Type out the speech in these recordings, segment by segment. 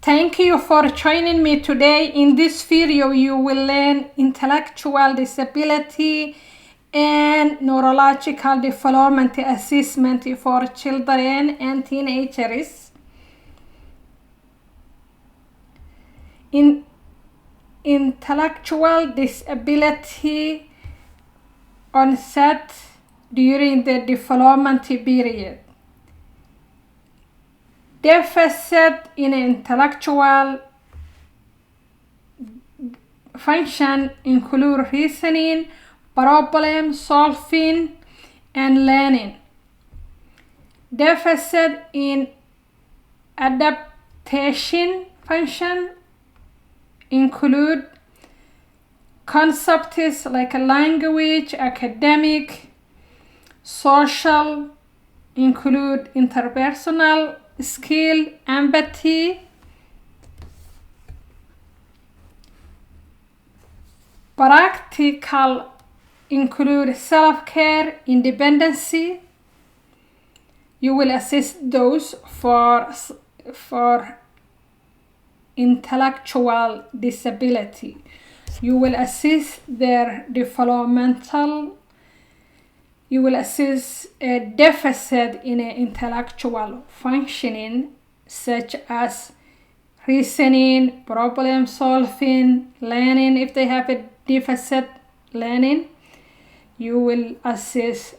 Thank you for joining me today. In this video, you will learn intellectual disability and neurological development assessment for children and teenagers. In intellectual disability onset during the development period. Deficit in intellectual function include reasoning, problem solving, and learning. Deficit in adaptation function include concepts like language, academic, social, include interpersonal skill, empathy, practical include self-care, independency. You will assess those for intellectual disability. You will assess their developmental. You will assess a deficit in intellectual functioning, such as reasoning, problem solving, learning. If they have a deficit learning, you will assess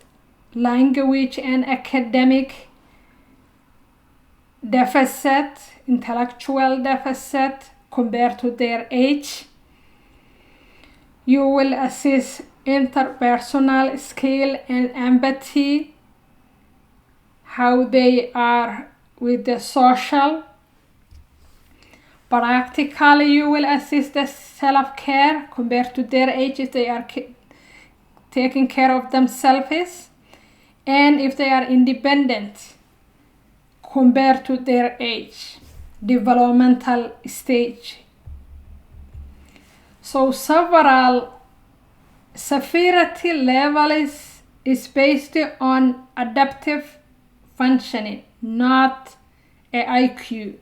language and academic deficit, intellectual deficit compared to their age. You will assess interpersonal skill and empathy, how they are with the social. Practically, you will assess the self-care compared to their age, if they are taking care of themselves, and if they are independent compared to their age, developmental stage. So severity level is based on adaptive functioning, not a IQ.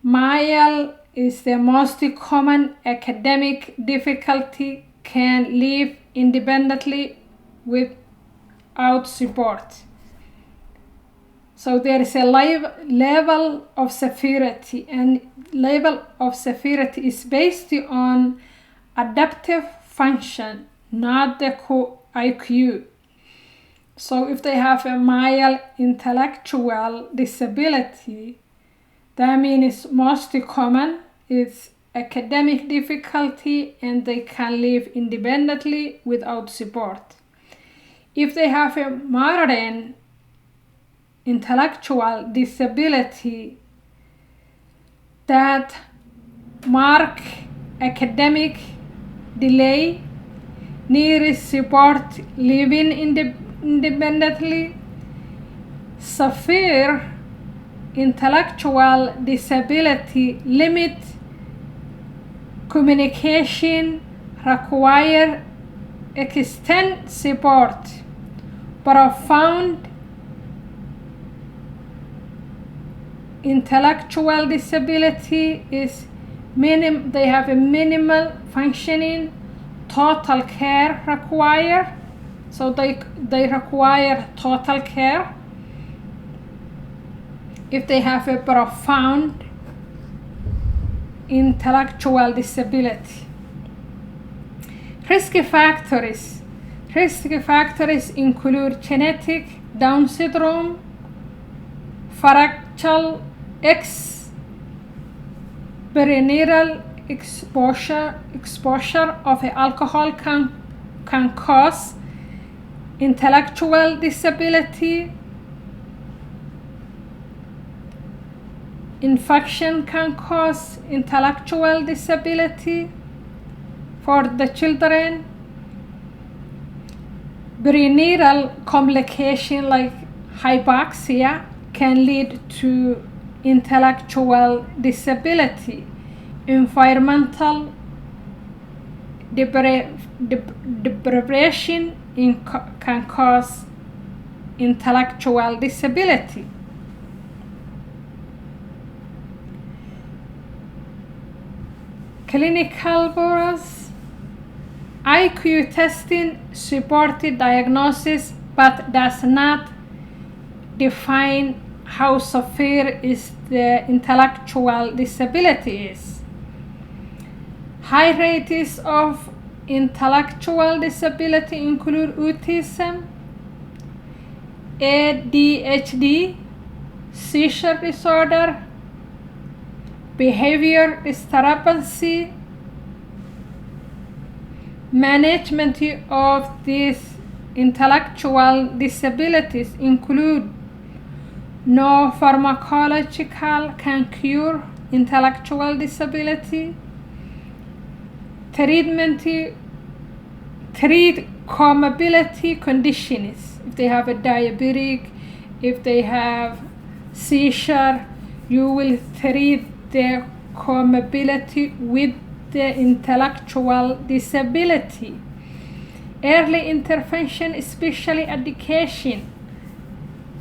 Mild is the most common academic difficulty, can live independently without support. So there is a level of severity, and level of severity is based on adaptive function, not the IQ. So if they have a mild intellectual disability, that means most common is academic difficulty and they can live independently without support. If they have a moderate intellectual disability that mark academic delay, needs support living independently, severe intellectual disability limit communication, require extended support, profound intellectual disability is they have a minimal functioning, total care required, so they require total care. If they have a profound intellectual disability. Risk factors include genetic Down syndrome, fractal X, perinatal exposure of alcohol can cause intellectual disability. Infection can cause intellectual disability for the children. Perinatal complication like hypoxia can lead to intellectual disability. Environmental deprivation can cause intellectual disability. clinical purpose. IQ testing supported diagnosis but does not define how severe is the intellectual disability is. High rates of intellectual disability include autism, ADHD, seizure disorder, behavior disturbancy. Management of these intellectual disabilities include no pharmacological can cure intellectual disability. Treat comorbidity conditions. If they have a diabetic, if they have seizure, you will treat the comorbidity with the intellectual disability. Early intervention, especially education,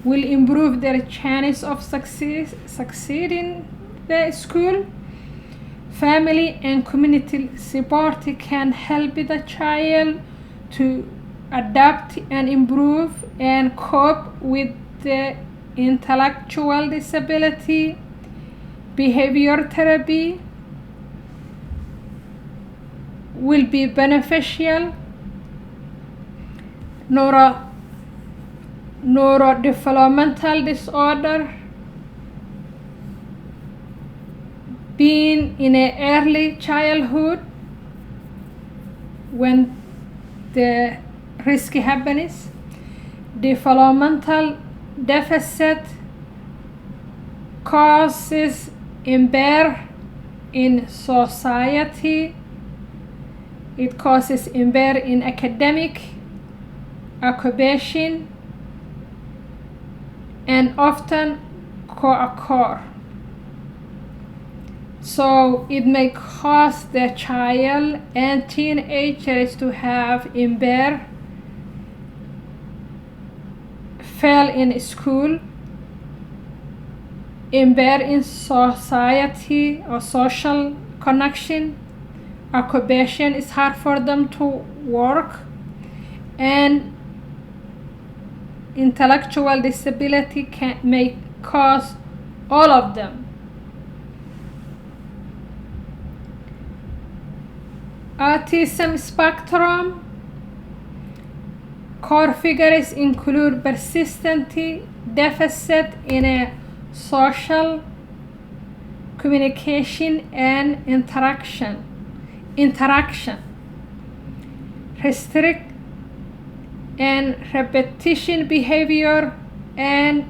will improve their chance of succeeding the school. Family and community support can help the child to adapt and improve and cope with the intellectual disability. Behavior therapy will be beneficial. Neurodevelopmental disorder, being in an early childhood when the risk happens. Developmental deficit causes impair in society. It causes impair in academic, occupation, and often co-occur. So it may cause the child and teenagers to have impair, fail in school, impair in society or social connection. Occupation is hard for them to work, and intellectual disability may cause all of them. Autism spectrum core figures include persistent deficit in a social communication and interaction, restrict and repetition behavior, and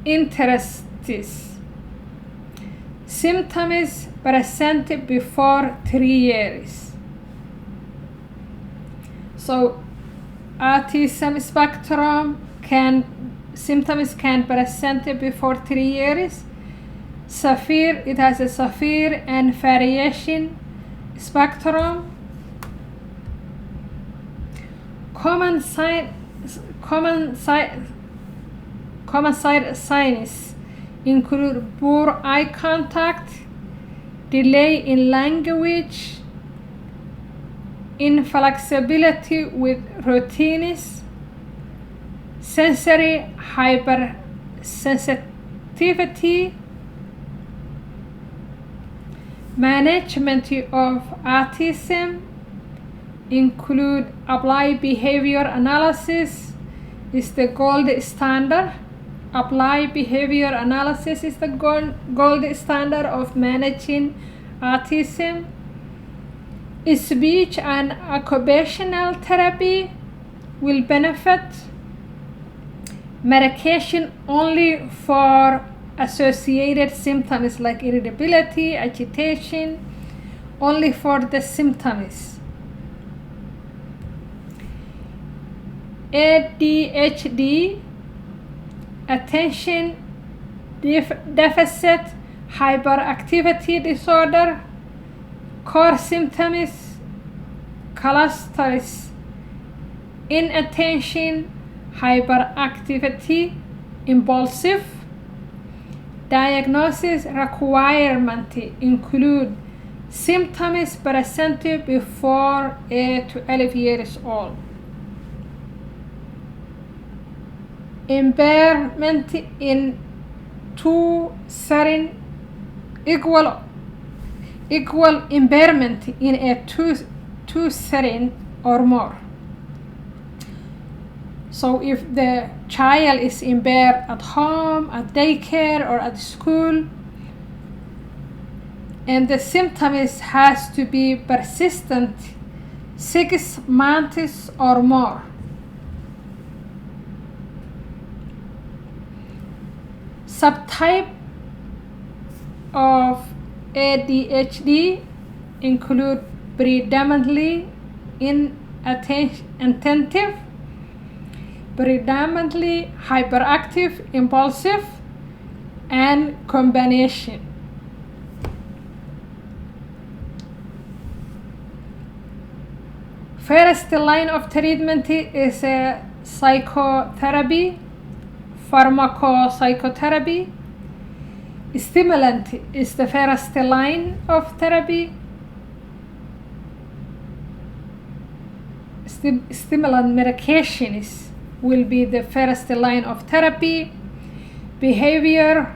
interests. Symptoms present before 3 years. So autism spectrum symptoms can present before 3 years. Severe, it has a severe and variation spectrum. Common side signs include poor eye contact, delay in language, inflexibility with routines, sensory hypersensitivity. Management of autism include applied behavior analysis is the gold standard. Applied behavior analysis is the gold standard of managing autism. Speech and occupational therapy will benefit. Medication only for associated symptoms like irritability, agitation, only for the symptoms. ADHD, attention deficit hyperactivity disorder, core symptoms, clusters, inattention, hyperactivity, impulsive, Diagnosis requirements include symptoms presented before 8 to 12 years old. Impairment in two settings, equal impairment in a two setting or more. So if the child is impaired at home, at daycare, or at school, and the symptoms has to be persistent 6 months or more. Subtype of ADHD include predominantly inattentive, predominantly hyperactive, impulsive, and combination. First line of treatment is psychotherapy, pharmacopsychotherapy. Stimulant is the first line of therapy. Stimulant medications will be the first line of therapy. Behavior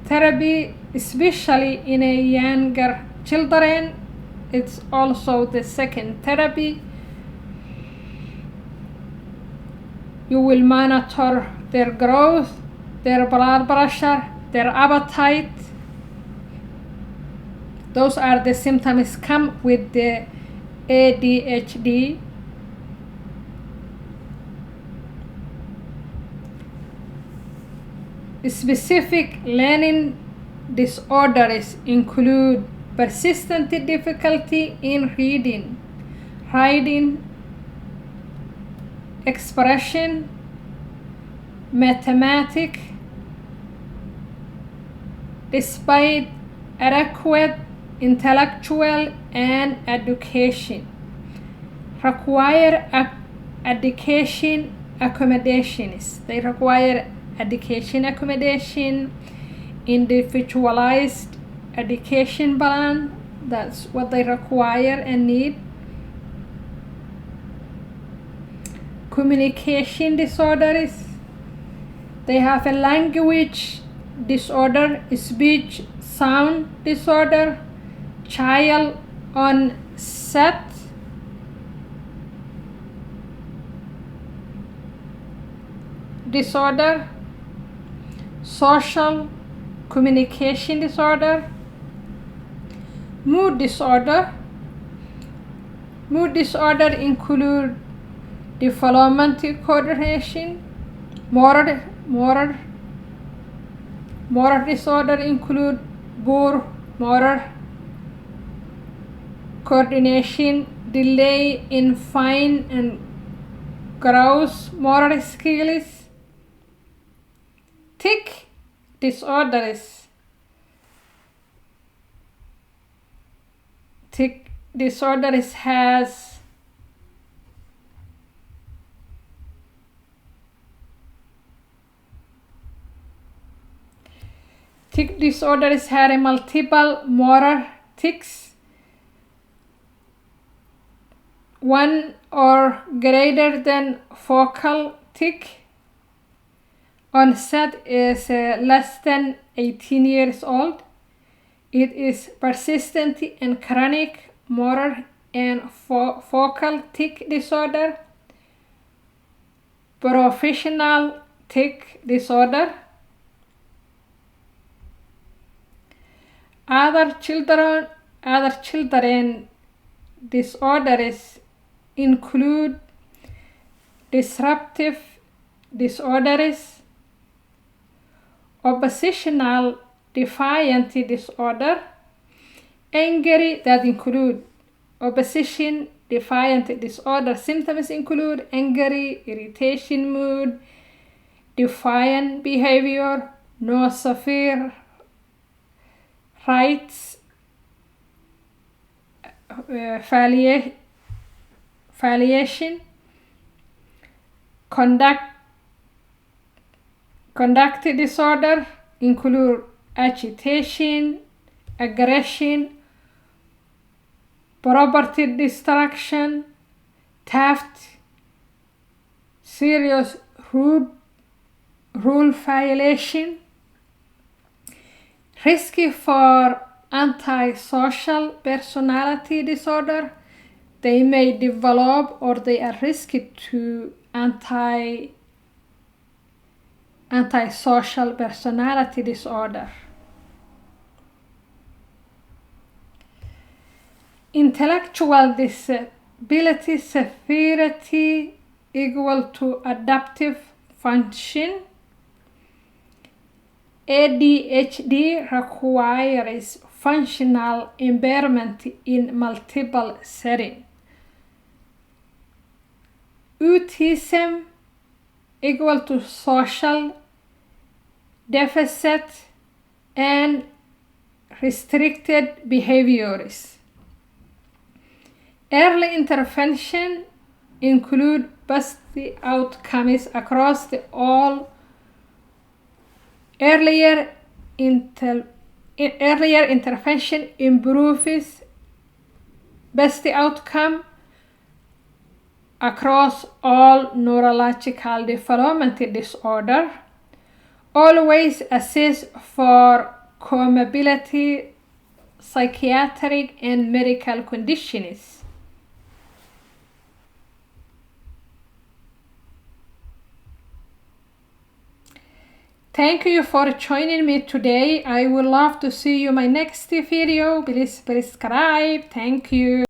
therapy, especially in a younger children, it's also the second therapy. You will monitor their growth, their blood pressure, their appetite. Those are the symptoms come with the ADHD. Specific learning disorders include persistent difficulty in reading, writing, expression, mathematics, despite adequate intellectual and education, require education accommodations. They require education accommodation, individualized education plan. That's what they require and need. Communication disorders. They have a language disorder, speech sound disorder, child onset disorder, social communication disorder, mood disorder. Mood disorder include developmental coordination. Motor disorder include poor motor coordination, delay in fine and gross motor skills. Tic disorders. Tic disorders has multiple motor tics, one or greater than focal tic. Onset is less than 18 years old. It is persistent and chronic motor and focal tic disorder. Professional tic disorder. Other children disorders include disruptive disorders, oppositional defiant disorder, angry, that include opposition defiant disorder. Symptoms include angry, irritation, mood, defiant behavior, no severe rights, palliation, conduct disorder include agitation, aggression, property destruction, theft, serious rule violation, risky for antisocial personality disorder. They may develop or they are risky to antisocial personality disorder. Intellectual disability severity equal to adaptive function. ADHD requires functional impairment in multiple settings. Autism equal to social deficit and restricted behaviors. Early intervention include best outcomes across the all. Earlier intervention improves best outcome across all neurological developmental disorder. Always assess for comorbidity, psychiatric and medical conditions. Thank you for joining me today. I would love to see you in my next video. Please subscribe. Thank you.